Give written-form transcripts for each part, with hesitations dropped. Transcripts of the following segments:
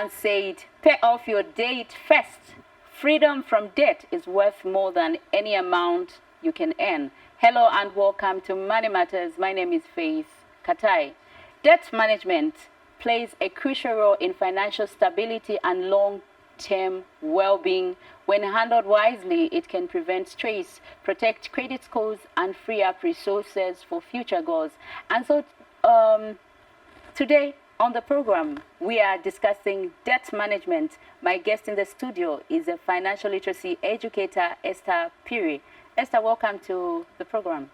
once said, pay off your debt first. Freedom from debt is worth more than any amount you can earn. Hello and welcome to Money Matters. My name is Faith Katai. Debt management plays a crucial role in financial stability and long-term well-being. When handled wisely, it can prevent stress, protect credit scores, and free up resources for future goals. And so today on the program, we are discussing debt management. My guest in the studio is a financial literacy educator, Esther Phiri. Esther, welcome to the program.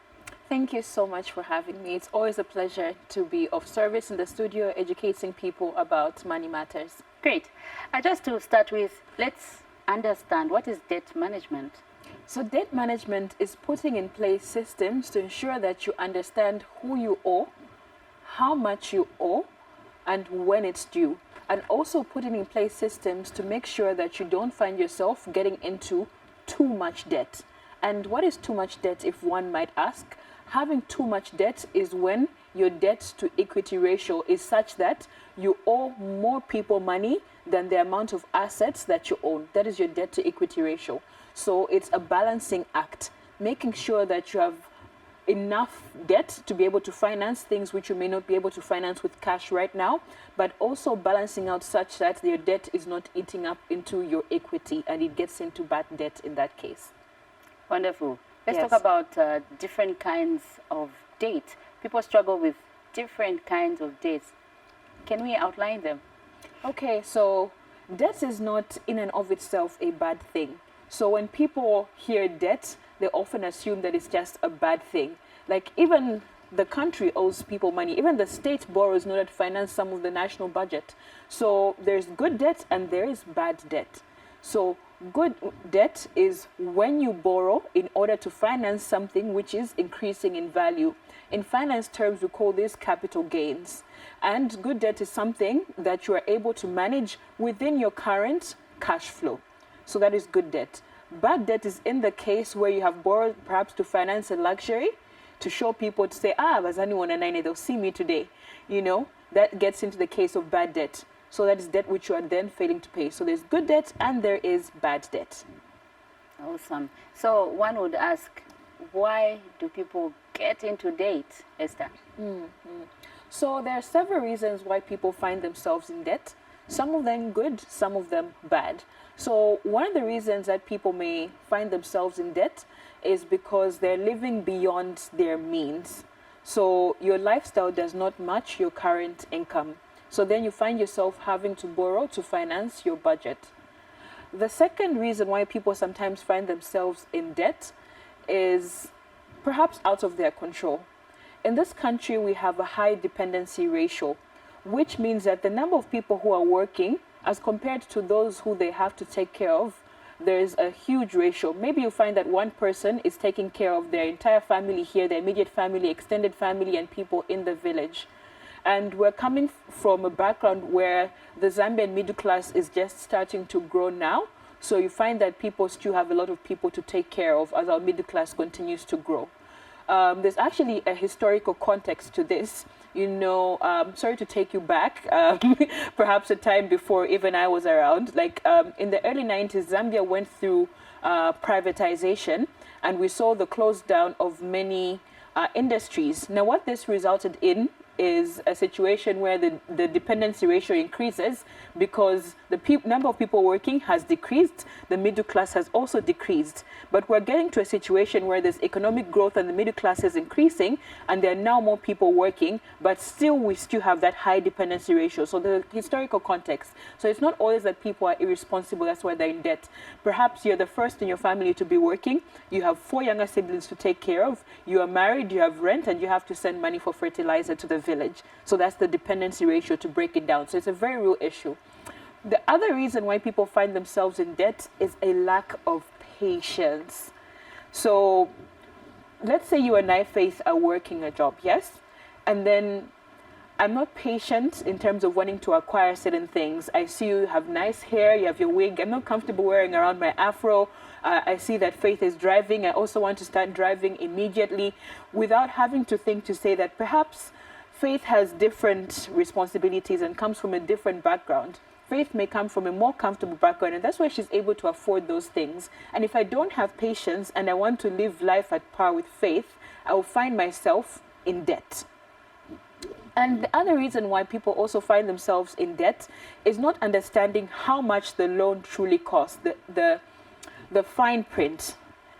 Thank you so much for having me. It's always a pleasure to be of service in the studio, educating people about money matters. Great. Just to start with, let's understand, what is debt management? So debt management is putting in place systems to ensure that you understand who you owe, how much you owe, and when it's due. And also putting in place systems to make sure that you don't find yourself getting into too much debt. And what is too much debt, if one might ask? Having too much debt is when your debt to equity ratio is such that you owe more people money than the amount of assets that you own. That is your debt to equity ratio. So it's a balancing act, making sure that you have enough debt to be able to finance things which you may not be able to finance with cash right now, but also balancing out such that your debt is not eating up into your equity and it gets into bad debt in that case. Wonderful. Let's Yes. talk about different kinds of debt. People struggle with different kinds of debts. Can we outline them? Okay, so debt is not in and of itself a bad thing. So when people hear debt, they often assume that it's just a bad thing. Like even the country owes people money. Even the state borrows in order to finance some of the national budget. So there's good debt and there is bad debt. So good debt is when you borrow in order to finance something which is increasing in value. In finance terms, we call this capital gains. And good debt is something that you are able to manage within your current cash flow. So that is good debt. Bad debt is in the case where you have borrowed perhaps to finance a luxury, to show people, to say, bazani wana nine, they'll see me today. You know, that gets into the case of bad debt. So that is debt which you are then failing to pay. So there's good debt and there is bad debt. Awesome. So one would ask, why do people get into debt, Esther? So there are several reasons why people find themselves in debt. Some of them good, some of them bad. So one of the reasons that people may find themselves in debt is because they're living beyond their means. So your lifestyle does not match your current income. So then you find yourself having to borrow to finance your budget. The second reason why people sometimes find themselves in debt is perhaps out of their control. In this country, we have a high dependency ratio, which means that the number of people who are working as compared to those who they have to take care of, there is a huge ratio. Maybe you find that one person is taking care of their entire family here, their immediate family, extended family, and people in the village. And we're coming from a background where the Zambian middle class is just starting to grow now. So you find that people still have a lot of people to take care of as our middle class continues to grow. There's actually a historical context to this. You know, sorry to take you back, perhaps a time before even I was around. Like in the early 90s, Zambia went through privatization, and we saw the close down of many industries. Now, what this resulted in is a situation where the dependency ratio increases because the number of people working has decreased, the middle class has also decreased. But we're getting to a situation where there's economic growth and the middle class is increasing, and there are now more people working, but still we still have that high dependency ratio. So the historical context. So it's not always that people are irresponsible, that's why they're in debt. Perhaps you're the first in your family to be working, you have 4 younger siblings to take care of, you are married, you have rent, and you have to send money for fertilizer to the village. So that's the dependency ratio, to break it down. So it's a very real issue. The other reason why people find themselves in debt is a lack of patience. So let's say you and I, Faith, are working a job, yes? And then I'm not patient in terms of wanting to acquire certain things. I see you have nice hair, you have your wig. I'm not comfortable wearing around my afro. I see that Faith is driving. I also want to start driving immediately without having to think to say that perhaps Faith has different responsibilities and comes from a different background. Faith may come from a more comfortable background, and that's why she's able to afford those things. And if I don't have patience and I want to live life at par with Faith, I will find myself in debt. And the other reason why people also find themselves in debt is not understanding how much the loan truly costs, the fine print,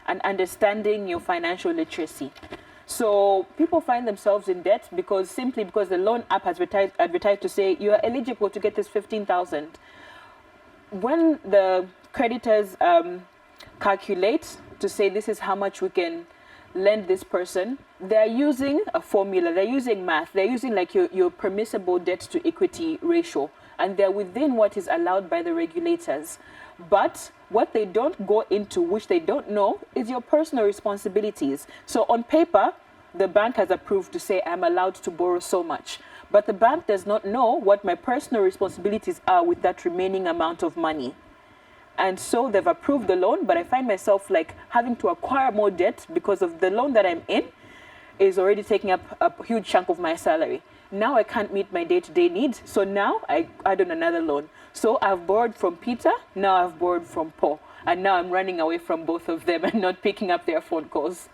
and understanding your financial literacy. So people find themselves in debt simply because the loan app has advertised to say you are eligible to get this 15,000. When the creditors calculate to say this is how much we can lend this person, they're using a formula, they're using math, they're using like your permissible debt to equity ratio, and they're within what is allowed by the regulators. But what they don't go into, which they don't know, is your personal responsibilities. So on paper, the bank has approved to say I'm allowed to borrow so much, but the bank does not know what my personal responsibilities are with that remaining amount of money. And so they've approved the loan, but I find myself like having to acquire more debt because of the loan that I'm in is already taking up a huge chunk of my salary. Now I can't meet my day-to-day needs, so now I add on another loan. So I've borrowed from Peter, now I've borrowed from Paul, and now I'm running away from both of them and not picking up their phone calls.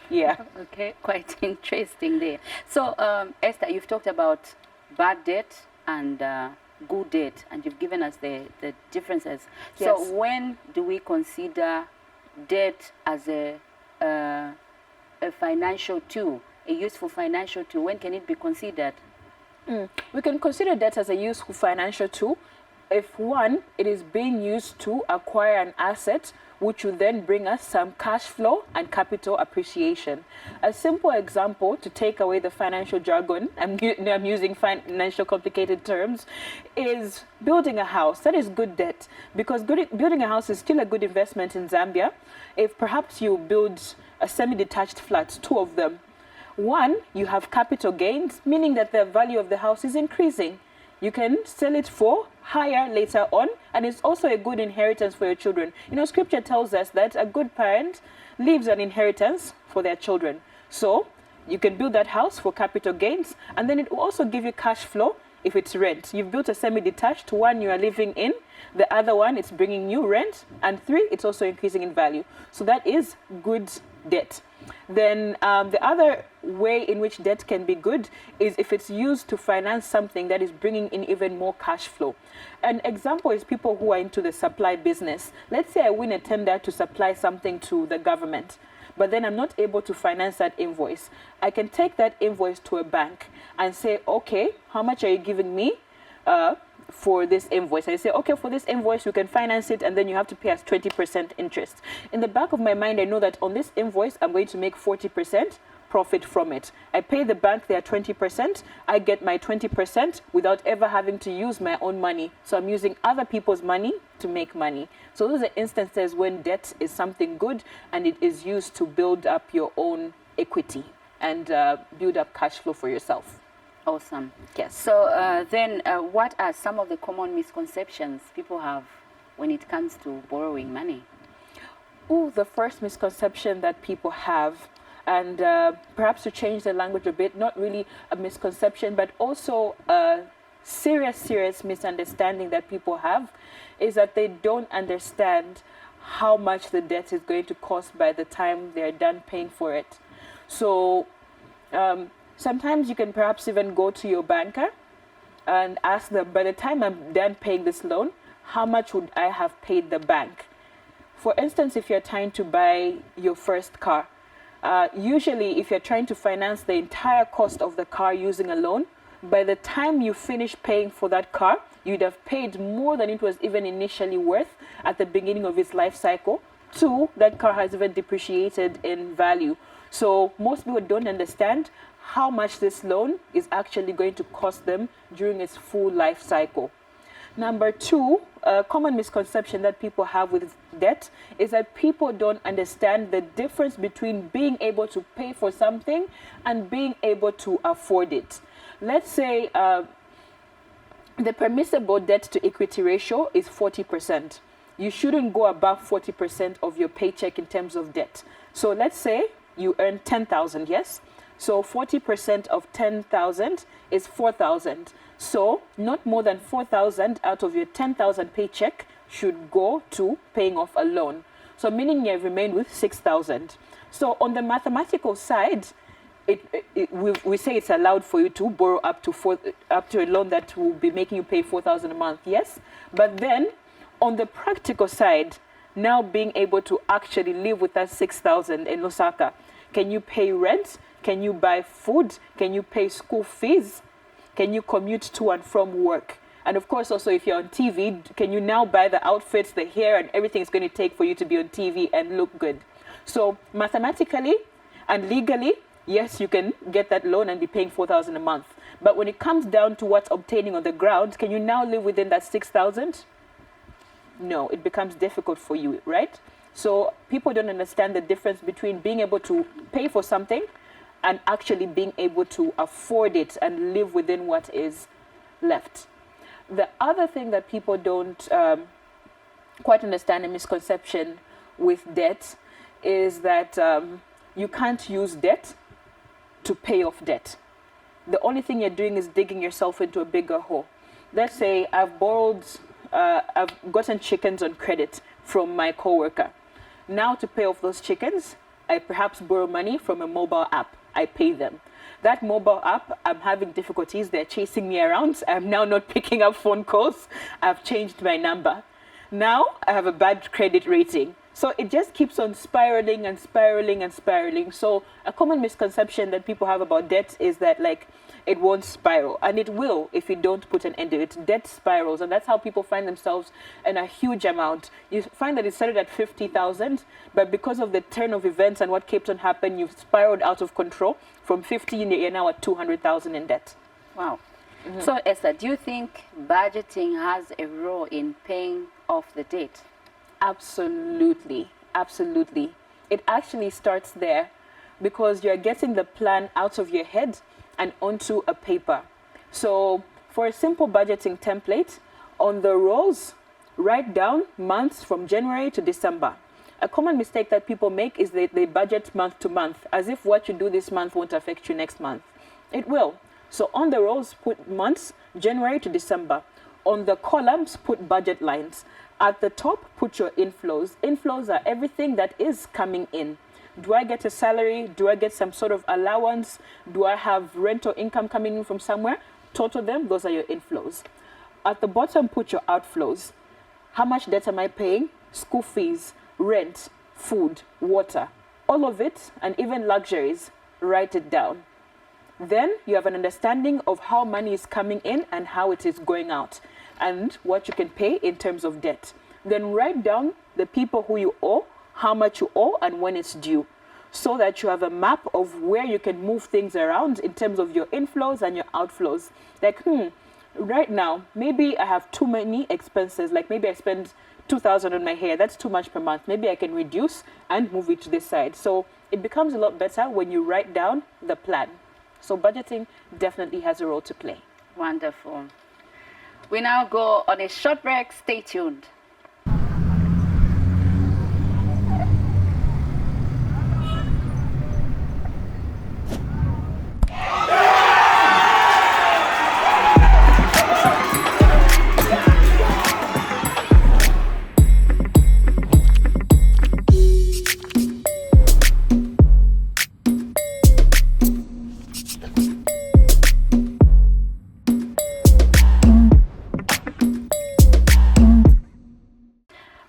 Yeah. Okay, quite interesting there. So, Esther, you've talked about bad debt and good debt, and you've given us the differences. Yes. So, when do we consider debt as a financial tool, a useful financial tool? When can it be considered? We can consider debt as a useful financial tool if, one, it is being used to acquire an asset which will then bring us some cash flow and capital appreciation. A simple example to take away the financial jargon, I'm using financial complicated terms, is building a house. That is good debt, because building a house is still a good investment in Zambia. If perhaps you build a semi-detached flat, 2 of them, one, you have capital gains, meaning that the value of the house is increasing. You can sell it for higher later on, and it's also a good inheritance for your children. You know, scripture tells us that a good parent leaves an inheritance for their children. So you can build that house for capital gains, and then it will also give you cash flow if it's rent. You've built a semi-detached, one you are living in, the other one it's bringing you rent, and 3, it's also increasing in value. So that is good debt. Then the other way in which debt can be good is if it's used to finance something that is bringing in even more cash flow. An example is people who are into the supply business. Let's say I win a tender to supply something to the government, but then I'm not able to finance that invoice. I can take that invoice to a bank and say, okay, how much are you giving me for this invoice? I say, okay, for this invoice, you can finance it, and then you have to pay us 20% interest. In the back of my mind, I know that on this invoice, I'm going to make 40% profit from it. I pay the bank their 20%, I get my 20% without ever having to use my own money. So I'm using other people's money to make money. So those are instances when debt is something good and it is used to build up your own equity and build up cash flow for yourself. Awesome. Yes. So then what are some of the common misconceptions people have when it comes to borrowing money? The first misconception that people have, and perhaps to change the language a bit, not really a misconception, but also a serious misunderstanding that people have, is that they don't understand how much the debt is going to cost by the time they're done paying for it. So sometimes you can perhaps even go to your banker and ask them, by the time I'm done paying this loan, how much would I have paid the bank? For instance, if you're trying to buy your first car, usually if you're trying to finance the entire cost of the car using a loan, by the time you finish paying for that car, you'd have paid more than it was even initially worth at the beginning of its life cycle. 2, that car has even depreciated in value. So most people don't understand how much this loan is actually going to cost them during its full life cycle. Number 2, a common misconception that people have with debt is that people don't understand the difference between being able to pay for something and being able to afford it. Let's say the permissible debt to equity ratio is 40%. You shouldn't go above 40% of your paycheck in terms of debt. So let's say you earn 10,000, yes? So 40% of 10,000 is 4,000. So not more than 4,000 out of your 10,000 paycheck should go to paying off a loan. So meaning you have remained with 6,000. So on the mathematical side, we say it's allowed for you to borrow up to a loan that will be making you pay 4,000 a month. Yes, but then on the practical side, now being able to actually live with that 6,000 in Lusaka, can you pay rent? Can you buy food? Can you pay school fees? Can you commute to and from work? And of course, also if you're on TV, can you now buy the outfits, the hair, and everything it's going to take for you to be on TV and look good? So mathematically and legally, yes, you can get that loan and be paying 4,000 a month. But when it comes down to what's obtaining on the ground, can you now live within that 6,000? No, it becomes difficult for you, right? So people don't understand the difference between being able to pay for something and actually being able to afford it and live within what is left. The other thing that people don't quite understand, a misconception with debt, is that you can't use debt to pay off debt. The only thing you're doing is digging yourself into a bigger hole. Let's say I've gotten chickens on credit from my coworker. Now to pay off those chickens, I perhaps borrow money from a mobile app. I pay them. That mobile app, I'm having difficulties. They're chasing me around. I'm now not picking up phone calls. I've changed my number. Now I have a bad credit rating. So it just keeps on spiraling and spiraling and spiraling. So a common misconception that people have about debt is that like it won't spiral, and it will if you don't put an end to it. Debt spirals, and that's how people find themselves in a huge amount. You find that it started at 50,000, but because of the turn of events and what kept on happening, you've spiraled out of control. From 50, you're now at 200,000 in debt. Wow. So Esther, do you think budgeting has a role in paying off the debt? Absolutely, absolutely. It actually starts there because you're getting the plan out of your head and onto a paper. So for a simple budgeting template, on the rows, write down months from January to December. A common mistake that people make is they budget month to month, as if what you do this month won't affect you next month. It will. So on the rows, put months, January to December. On the columns, put budget lines. At the top, put your inflows. Inflows are everything that is coming in. Do I get a salary? Do I get some sort of allowance? Do I have rent or income coming in from somewhere? Total them, those are your inflows. At the bottom, put your outflows. How much debt am I paying? School fees, rent, food, water, all of it, and even luxuries. Write it down. Then you have an understanding of how money is coming in and how it is going out, and what you can pay in terms of debt. Then write down the people who you owe, how much you owe, and when it's due, so that you have a map of where you can move things around in terms of your inflows and your outflows. Like, right now, maybe I have too many expenses. Like maybe I spend 2,000 on my hair. That's too much per month. Maybe I can reduce and move it to this side. So it becomes a lot better when you write down the plan. So budgeting definitely has a role to play. Wonderful. We now go on a short break. Stay tuned.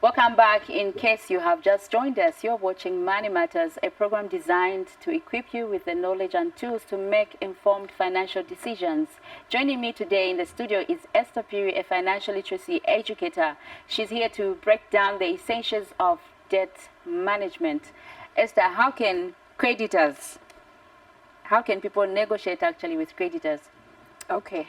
Welcome back. In case you have just joined us, you're watching Money Matters, a program designed to equip you with the knowledge and tools to make informed financial decisions. Joining me today in the studio is Esther Phiri, a financial literacy educator. She's here to break down the essentials of debt management. Esther, how can people negotiate actually with creditors? Okay.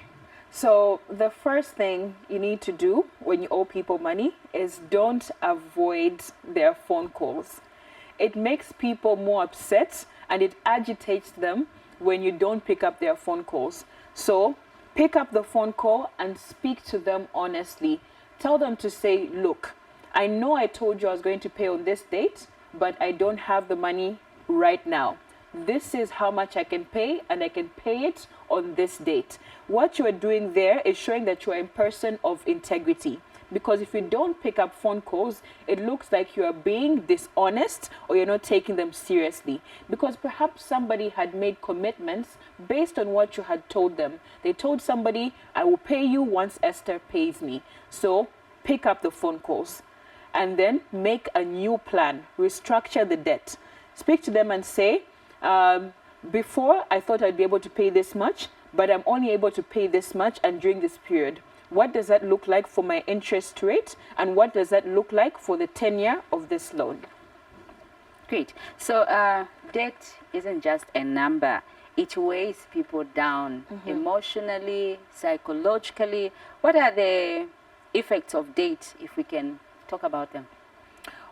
So the first thing you need to do when you owe people money is don't avoid their phone calls. It makes people more upset and it agitates them when you don't pick up their phone calls. So pick up the phone call and speak to them honestly. Tell them to say, look, I know I told you I was going to pay on this date, but I don't have the money right now. this is how much I can pay, and I can pay it on this date. What you are doing there is showing that you are a person of integrity. Because if you don't pick up phone calls, it looks like you are being dishonest or you're not taking them seriously. Because perhaps somebody had made commitments based on what you had told them. They told somebody, I will pay you once Esther pays me. So pick up the phone calls and then make a new plan, restructure the debt. Speak to them and say, before I thought I'd be able to pay this much, but I'm only able to pay this much, and during this period. What does that look like for my interest rate? And what does that look like for the tenure of this loan? Great. So debt isn't just a number. It weighs people down emotionally, psychologically. What are the effects of debt, if we can talk about them?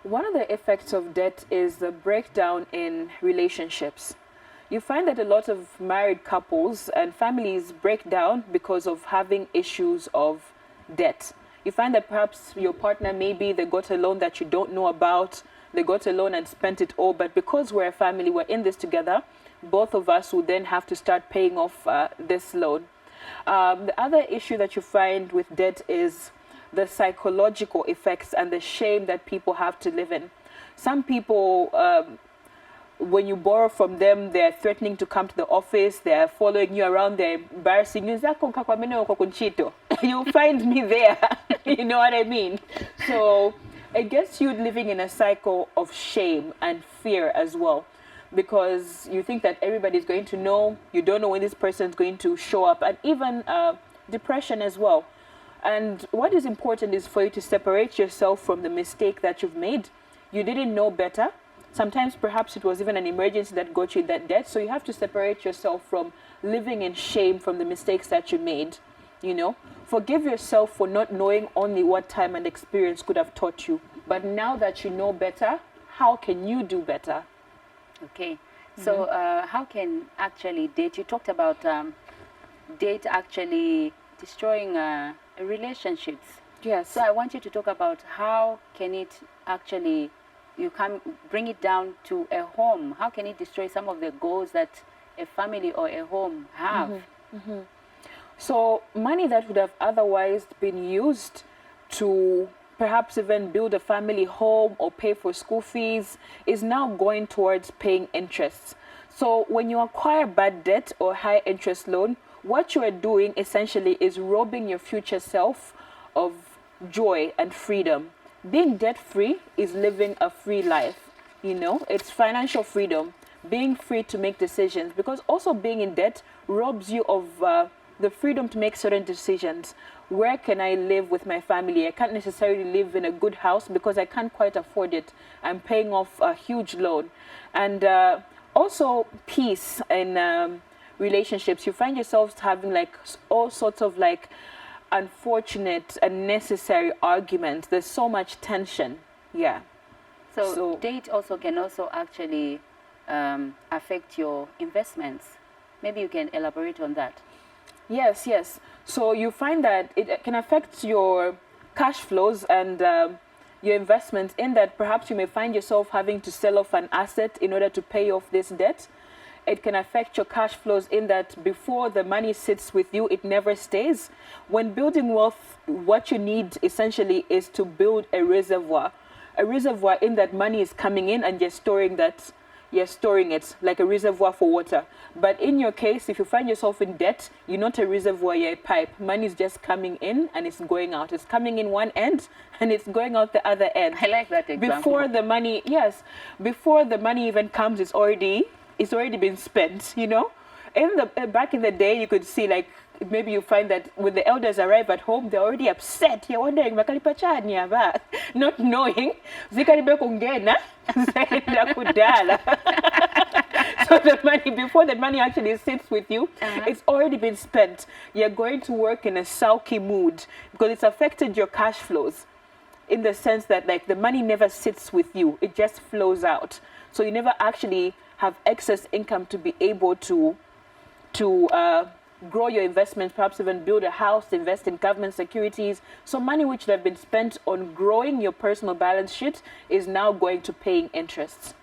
One of the effects of debt is the breakdown in relationships. You find that a lot of married couples and families break down because of having issues of debt. You find that perhaps your partner, maybe they got a loan that you don't know about, they got a loan and spent it all, but because we're a family, we're in this together, both of us will then have to start paying off this loan. The other issue that you find with debt is the psychological effects and the shame that people have to live in. Some people, when you borrow from them, they're threatening to come to the office, they're following you around, they're embarrassing you. You'll find me there. You know what I mean? So it gets you living in a cycle of shame and fear as well, because you think that everybody's going to know, you don't know when this person's going to show up, and even depression as well. And what is important is for you to separate yourself from the mistake that you've made. You didn't know better. Sometimes perhaps it was even an emergency that got you that debt. So you have to separate yourself from living in shame from the mistakes that you made. You know, forgive yourself for not knowing only what time and experience could have taught you. But now that you know better, how can you do better? Okay. So how can actually date, you talked about date actually destroying relationships. Yes. So I want you to talk about how can it actually, you can bring it down to a home. How can it destroy some of the goals that a family or a home have? So money that would have otherwise been used to perhaps even build a family home or pay for school fees is now going towards paying interests. So when you acquire bad debt or high interest loan, what you are doing essentially is robbing your future self of joy and freedom. Being debt free is living a free life. You know, it's financial freedom, being free to make decisions, because also being in debt robs you of the freedom to make certain decisions. Where can I live with my family? I can't necessarily live in a good house because I can't quite afford it. I'm paying off a huge loan. And also peace in relationships. You find yourselves having like all sorts of like unfortunate and necessary arguments. There's so much tension. Yeah. So date also can also actually affect your investments. Maybe you can elaborate on that. Yes, yes. So you find that it can affect your cash flows and your investments, in that perhaps you may find yourself having to sell off an asset in order to pay off this debt. It can affect your cash flows in that before the money sits with you, it never stays. When building wealth, what you need essentially is to build a reservoir. A reservoir in that money is coming in and you're storing it like a reservoir for water. But in your case, if you find yourself in debt, you're not a reservoir, you're a pipe. Money is just coming in and it's going out. It's coming in one end and it's going out the other end. I like that example. Before the money, yes, before the money even comes, it's already been spent, you know. Back in the day, you could see, like, maybe you find that when the elders arrive at home, they're already upset. You're wondering, not knowing, so the money, before the money actually sits with you, it's already been spent. You're going to work in a sulky mood because it's affected your cash flows, in the sense that, like, the money never sits with you, it just flows out. So you never actually have excess income to be able to grow your investments, perhaps even build a house, invest in government securities. So money which would have been spent on growing your personal balance sheet is now going to paying interests.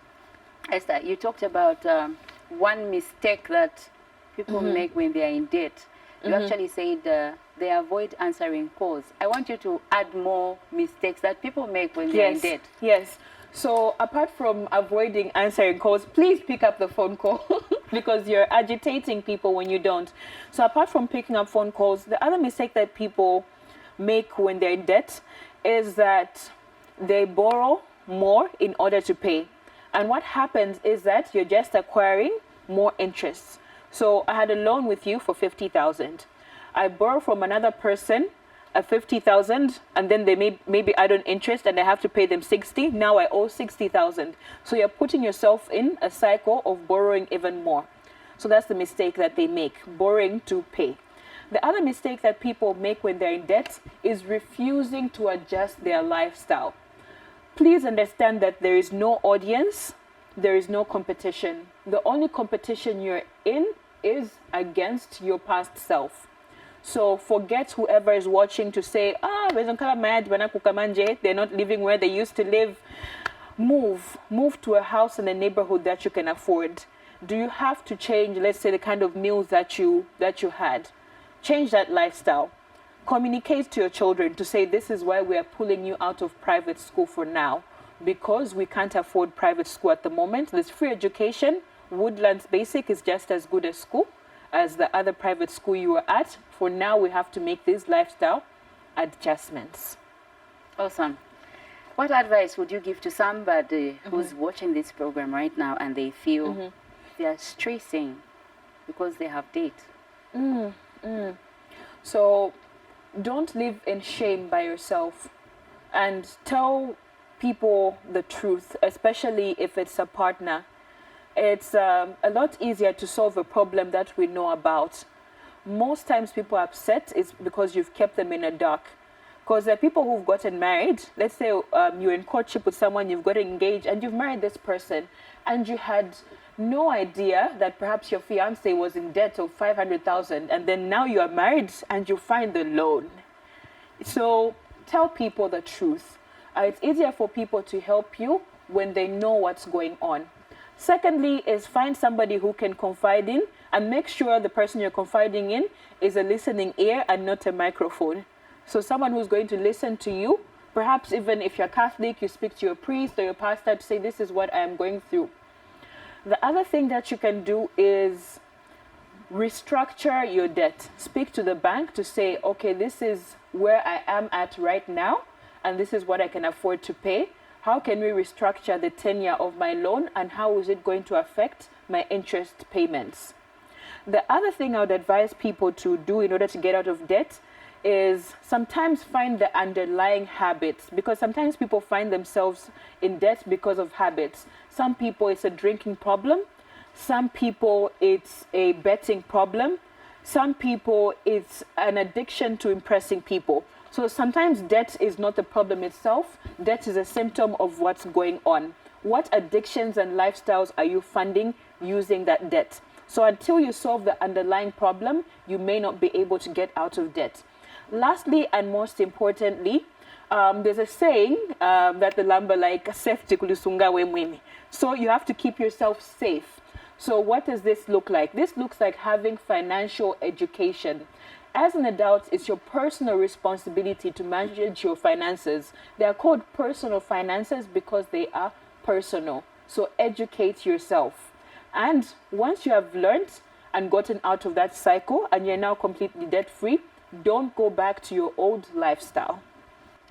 Esther, you talked about one mistake that people make when they are in debt. You actually said they avoid answering calls. I want you to add more mistakes that people make when they are in debt. Yes. So apart from avoiding answering calls, please pick up the phone call because you're agitating people when you don't. So apart from picking up phone calls, the other mistake that people make when they're in debt is that they borrow more in order to pay. And what happens is that you're just acquiring more interest. So I had a loan with you for 50,000. I borrow from another person a 50,000, and then they maybe add on interest, and I have to pay them 60. Now I owe 60,000. So you're putting yourself in a cycle of borrowing even more. So that's the mistake that they make, borrowing to pay. The other mistake that people make when they're in debt is refusing to adjust their lifestyle. Please understand that there is no audience, there is no competition. The only competition you're in is against your past self. So forget whoever is watching to say, they're not living where they used to live. Move to a house in a neighborhood that you can afford. Do you have to change, let's say, the kind of meals that you had? Change that lifestyle. Communicate to your children to say, this is why we are pulling you out of private school for now, because we can't afford private school at the moment. There's free education. Woodlands Basic is just as good as school as the other private school you were at. For now, we have to make these lifestyle adjustments. Awesome. What advice would you give to somebody who's watching this program right now and they feel they are stressing because they have debt? So don't live in shame by yourself, and tell people the truth, especially if it's a partner. It's a lot easier to solve a problem that we know about. Most times people are upset is because you've kept them in the dark. Because there are people who've gotten married. Let's say you're in courtship with someone, you've got engaged, and you've married this person, and you had no idea that perhaps your fiance was in debt of 500,000, and then now you are married and you find the loan. So tell people the truth. It's easier for people to help you when they know what's going on. Secondly is find somebody who can confide in, and make sure the person you're confiding in is a listening ear and not a microphone. So someone who's going to listen to you, perhaps even if you're Catholic, you speak to your priest or your pastor to say, this is what I am going through. The other thing that you can do is restructure your debt. Speak to the bank to say, okay, this is where I am at right now, and this is what I can afford to pay. How can we restructure the tenure of my loan, and how is it going to affect my interest payments? The other thing I would advise people to do in order to get out of debt is sometimes find the underlying habits, because sometimes people find themselves in debt because of habits. Some people it's a drinking problem, some people it's a betting problem, some people it's an addiction to impressing people. So sometimes debt is not the problem itself, debt is a symptom of what's going on. What addictions and lifestyles are you funding using that debt? So until you solve the underlying problem, you may not be able to get out of debt. Lastly, and most importantly, there's a saying that the lumber like safety kulusunga wemwimi. So you have to keep yourself safe. So what does this look like? This looks like having financial education. As an adult, it's your personal responsibility to manage your finances. They are called personal finances because they are personal. So educate yourself. And once you have learned and gotten out of that cycle and you're now completely debt-free, don't go back to your old lifestyle.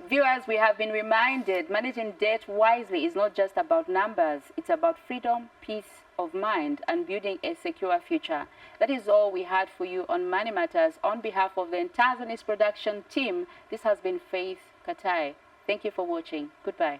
Viewers, we have been reminded managing debt wisely is not just about numbers. It's about freedom, peace of mind, and building a secure future. That is all we had for you on Money Matters. On behalf of the entire Zonis production team, this has been Faith Katai. Thank you for watching. Goodbye.